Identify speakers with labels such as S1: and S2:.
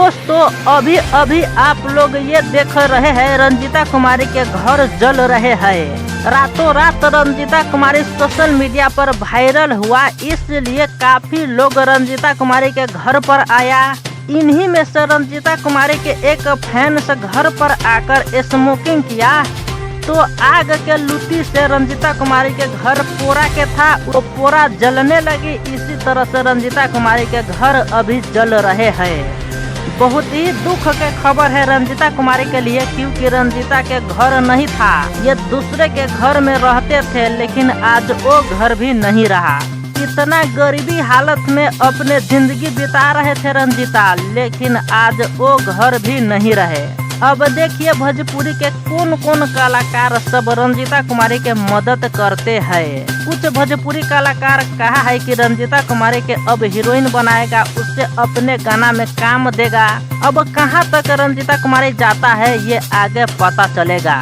S1: दोस्तों अभी अभी आप लोग ये देख रहे हैं रंजीता कुमारी के घर जल रहे हैं। रातों रात रंजीता कुमारी सोशल मीडिया पर वायरल हुआ, इसलिए काफी लोग रंजीता कुमारी के घर पर आया। इन्हीं में से रंजीता कुमारी के एक फैन से घर पर आकर स्मोकिंग किया तो आग के लुटी से रंजीता कुमारी के घर पोरा के था, वो पोरा जलने लगी। इसी तरह से रंजीता कुमारी के घर अभी जल रहे हैं। बहुत ही दुख के खबर है रंजीता कुमारी के लिए, क्योंकि रंजीता के घर नहीं था, ये दूसरे के घर में रहते थे, लेकिन आज वो घर भी नहीं रहा। इतना गरीबी हालत में अपने जिंदगी बिता रहे थे रंजीता, लेकिन आज वो घर भी नहीं रहे। अब देखिए भोजपुरी के कौन कौन कलाकार सब रंजीता कुमारी के मदद करते हैं। कुछ भोजपुरी कलाकार कहा है कि रंजीता कुमारी के अब हीरोइन बनाएगा, उससे अपने गाना में काम देगा। अब कहां तक रंजीता कुमारी जाता है ये आगे पता चलेगा।